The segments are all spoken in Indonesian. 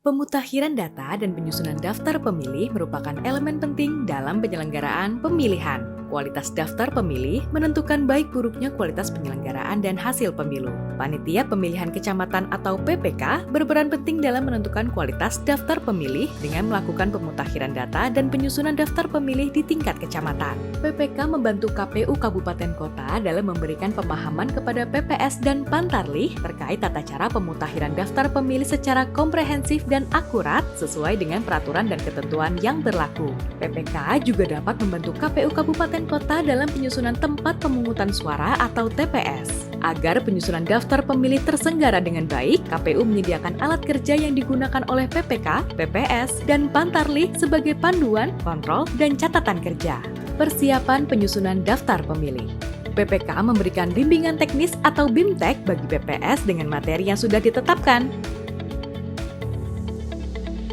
Pemutakhiran data dan penyusunan daftar pemilih merupakan elemen penting dalam penyelenggaraan pemilihan. Kualitas daftar pemilih menentukan baik buruknya kualitas penyelenggaraan dan hasil pemilu. Panitia Pemilihan Kecamatan atau PPK berperan penting dalam menentukan kualitas daftar pemilih dengan melakukan pemutakhiran data dan penyusunan daftar pemilih di tingkat kecamatan. PPK membantu KPU Kabupaten Kota dalam memberikan pemahaman kepada PPS dan Pantarlih terkait tata cara pemutakhiran daftar pemilih secara komprehensif dan akurat sesuai dengan peraturan dan ketentuan yang berlaku. PPK juga dapat membantu KPU Kabupaten Kota dalam penyusunan tempat pemungutan suara atau TPS. Agar penyusunan daftar pemilih terselenggara dengan baik, KPU menyediakan alat kerja yang digunakan oleh PPK, PPS, dan Pantarlih sebagai panduan, kontrol, dan catatan kerja. Persiapan penyusunan daftar pemilih. PPK memberikan bimbingan teknis atau BIMTEK bagi PPS dengan materi yang sudah ditetapkan,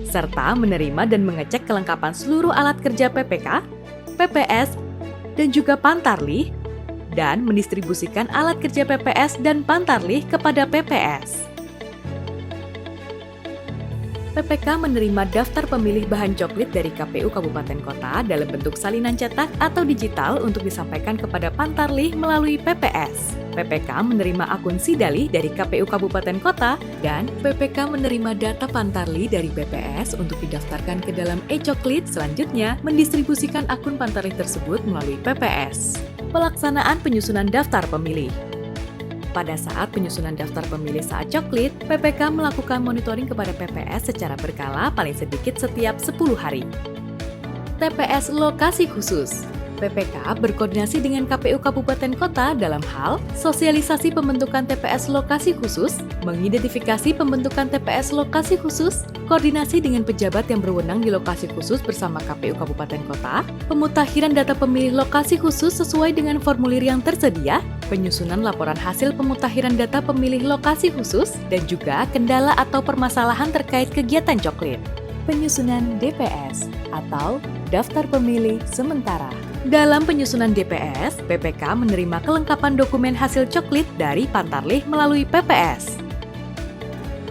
serta menerima dan mengecek kelengkapan seluruh alat kerja PPK, PPS, dan juga Pantarlih, dan mendistribusikan alat kerja PPS dan Pantarlih kepada PPS. PPK menerima daftar pemilih bahan coklit dari KPU Kabupaten Kota dalam bentuk salinan cetak atau digital untuk disampaikan kepada Pantarlih melalui PPS. PPK menerima akun Sidalih dari KPU Kabupaten Kota, dan PPK menerima data Pantarlih dari PPS untuk didaftarkan ke dalam e-coklit, selanjutnya mendistribusikan akun Pantarlih tersebut melalui PPS. Pelaksanaan penyusunan daftar pemilih. Pada saat penyusunan daftar pemilih saat coklit, PPK melakukan monitoring kepada PPS secara berkala paling sedikit setiap 10 hari. TPS lokasi khusus. PPK berkoordinasi dengan KPU Kabupaten Kota dalam hal sosialisasi pembentukan TPS lokasi khusus, mengidentifikasi pembentukan TPS lokasi khusus, koordinasi dengan pejabat yang berwenang di lokasi khusus bersama KPU Kabupaten Kota, pemutakhiran data pemilih lokasi khusus sesuai dengan formulir yang tersedia, penyusunan laporan hasil pemutakhiran data pemilih lokasi khusus, dan juga kendala atau permasalahan terkait kegiatan coklit. Penyusunan DPS atau Daftar Pemilih Sementara. Dalam penyusunan DPS, PPK menerima kelengkapan dokumen hasil coklit dari Pantarlih melalui PPS.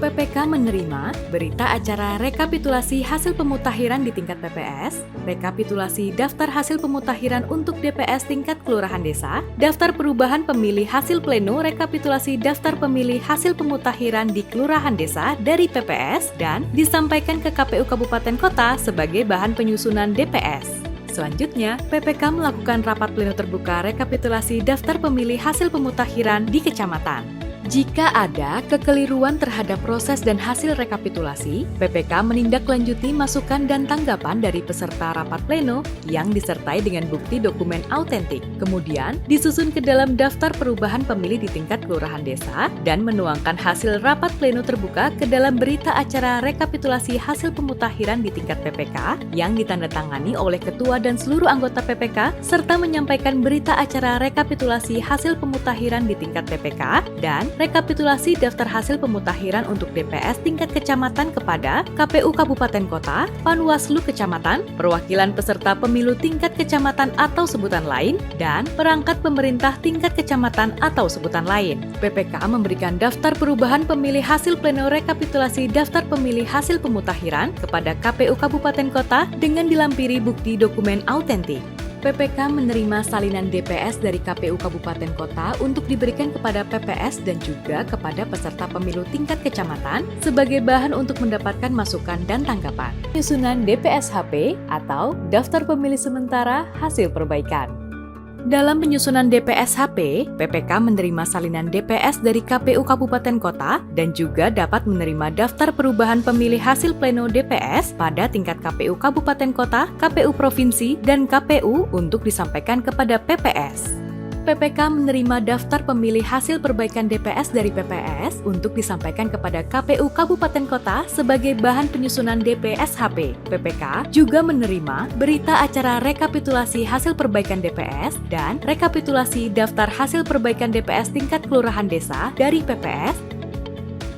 PPK menerima berita acara rekapitulasi hasil pemutakhiran di tingkat PPS, rekapitulasi daftar hasil pemutakhiran untuk DPS tingkat kelurahan desa, daftar perubahan pemilih hasil pleno rekapitulasi daftar pemilih hasil pemutakhiran di kelurahan desa dari PPS, dan disampaikan ke KPU Kabupaten Kota sebagai bahan penyusunan DPS. Selanjutnya, PPK melakukan rapat pleno terbuka rekapitulasi daftar pemilih hasil pemutakhiran di kecamatan. Jika ada kekeliruan terhadap proses dan hasil rekapitulasi, PPK menindaklanjuti masukan dan tanggapan dari peserta rapat pleno yang disertai dengan bukti dokumen autentik. Kemudian, disusun ke dalam daftar perubahan pemilih di tingkat kelurahan desa dan menuangkan hasil rapat pleno terbuka ke dalam berita acara rekapitulasi hasil pemutakhiran di tingkat PPK yang ditandatangani oleh ketua dan seluruh anggota PPK, serta menyampaikan berita acara rekapitulasi hasil pemutakhiran di tingkat PPK dan rekapitulasi daftar hasil pemutakhiran untuk DPS tingkat kecamatan kepada KPU Kabupaten Kota, Panwaslu Kecamatan, perwakilan peserta pemilu tingkat kecamatan atau sebutan lain, dan perangkat pemerintah tingkat kecamatan atau sebutan lain. PPK memberikan daftar perubahan pemilih hasil pleno rekapitulasi daftar pemilih hasil pemutakhiran kepada KPU Kabupaten Kota dengan dilampiri bukti dokumen autentik. PPK menerima salinan DPS dari KPU Kabupaten Kota untuk diberikan kepada PPS dan juga kepada peserta pemilu tingkat kecamatan sebagai bahan untuk mendapatkan masukan dan tanggapan. Penyusunan DPS-HP atau Daftar Pemilih Sementara Hasil Perbaikan. Dalam penyusunan DPS-HP, PPK menerima salinan DPS dari KPU Kabupaten Kota dan juga dapat menerima daftar perubahan pemilih hasil pleno DPS pada tingkat KPU Kabupaten Kota, KPU Provinsi, dan KPU untuk disampaikan kepada PPS. PPK menerima daftar pemilih hasil perbaikan DPS dari PPS untuk disampaikan kepada KPU Kabupaten Kota sebagai bahan penyusunan DPS-HP. PPK juga menerima berita acara rekapitulasi hasil perbaikan DPS dan rekapitulasi daftar hasil perbaikan DPS tingkat kelurahan desa dari PPS,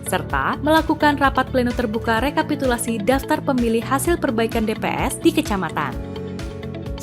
serta melakukan rapat pleno terbuka rekapitulasi daftar pemilih hasil perbaikan DPS di kecamatan.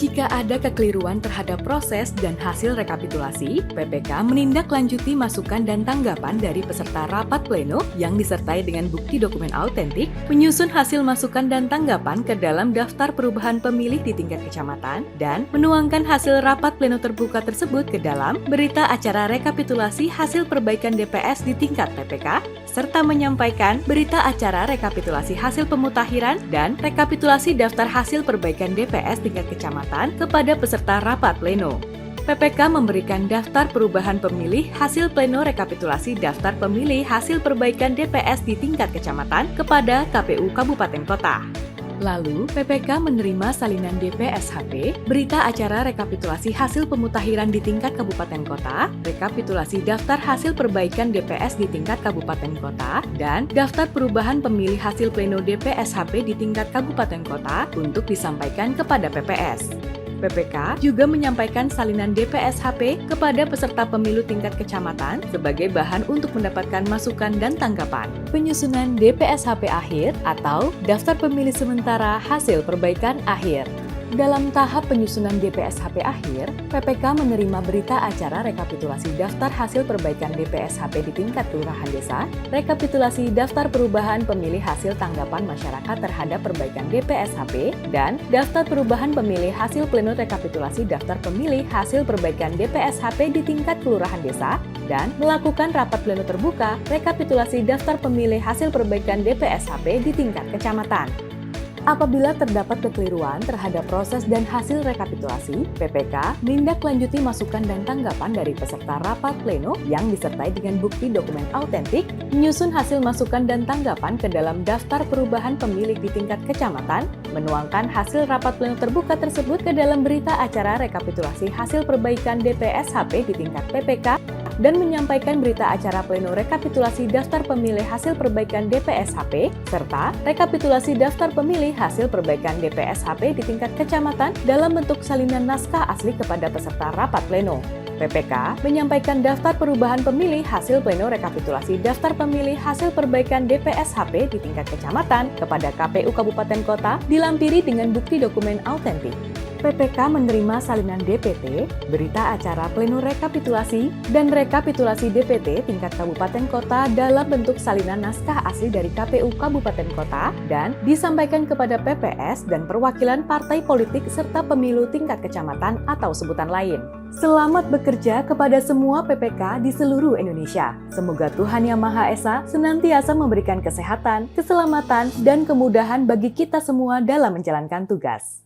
Jika ada kekeliruan terhadap proses dan hasil rekapitulasi, PPK menindaklanjuti masukan dan tanggapan dari peserta rapat pleno yang disertai dengan bukti dokumen autentik, menyusun hasil masukan dan tanggapan ke dalam daftar perubahan pemilih di tingkat kecamatan, dan menuangkan hasil rapat pleno terbuka tersebut ke dalam berita acara rekapitulasi hasil perbaikan DPS di tingkat PPK, serta menyampaikan berita acara rekapitulasi hasil pemutakhiran dan rekapitulasi daftar hasil perbaikan DPS tingkat kecamatan kepada peserta rapat pleno. PPK memberikan daftar perubahan pemilih hasil pleno rekapitulasi daftar pemilih hasil perbaikan DPS di tingkat kecamatan kepada KPU Kabupaten Kota. Lalu, PPK menerima salinan DPSHP, berita acara rekapitulasi hasil pemutakhiran di tingkat kabupaten kota, rekapitulasi daftar hasil perbaikan DPS di tingkat kabupaten kota, dan daftar perubahan pemilih hasil pleno DPSHP di tingkat kabupaten kota untuk disampaikan kepada PPS. PPK juga menyampaikan salinan DPSHP kepada peserta pemilu tingkat kecamatan sebagai bahan untuk mendapatkan masukan dan tanggapan. Penyusunan DPSHP akhir atau daftar pemilih sementara hasil perbaikan akhir. Dalam tahap penyusunan DPSHP akhir, PPK menerima berita acara rekapitulasi daftar hasil perbaikan DPSHP di tingkat kelurahan desa, rekapitulasi daftar perubahan pemilih hasil tanggapan masyarakat terhadap perbaikan DPSHP, dan daftar perubahan pemilih hasil pleno rekapitulasi daftar pemilih hasil perbaikan DPSHP di tingkat kelurahan desa, dan melakukan rapat pleno terbuka rekapitulasi daftar pemilih hasil perbaikan DPSHP di tingkat kecamatan. Apabila terdapat kekeliruan terhadap proses dan hasil rekapitulasi, PPK menindaklanjuti masukan dan tanggapan dari peserta rapat pleno yang disertai dengan bukti dokumen autentik, menyusun hasil masukan dan tanggapan ke dalam daftar perubahan pemilih di tingkat kecamatan, menuangkan hasil rapat pleno terbuka tersebut ke dalam berita acara rekapitulasi hasil perbaikan DPSHP di tingkat PPK, dan menyampaikan berita acara pleno rekapitulasi daftar pemilih hasil perbaikan DPSHP, serta rekapitulasi daftar pemilih hasil perbaikan DPSHP di tingkat kecamatan dalam bentuk salinan naskah asli kepada peserta rapat pleno. PPK menyampaikan daftar perubahan pemilih hasil pleno rekapitulasi daftar pemilih hasil perbaikan DPSHP di tingkat kecamatan kepada KPU Kabupaten Kota dilampiri dengan bukti dokumen autentik. PPK menerima salinan DPT, berita acara pleno rekapitulasi, dan rekapitulasi DPT tingkat kabupaten kota dalam bentuk salinan naskah asli dari KPU Kabupaten Kota dan disampaikan kepada PPS dan perwakilan partai politik serta pemilu tingkat kecamatan atau sebutan lain. Selamat bekerja kepada semua PPK di seluruh Indonesia. Semoga Tuhan Yang Maha Esa senantiasa memberikan kesehatan, keselamatan, dan kemudahan bagi kita semua dalam menjalankan tugas.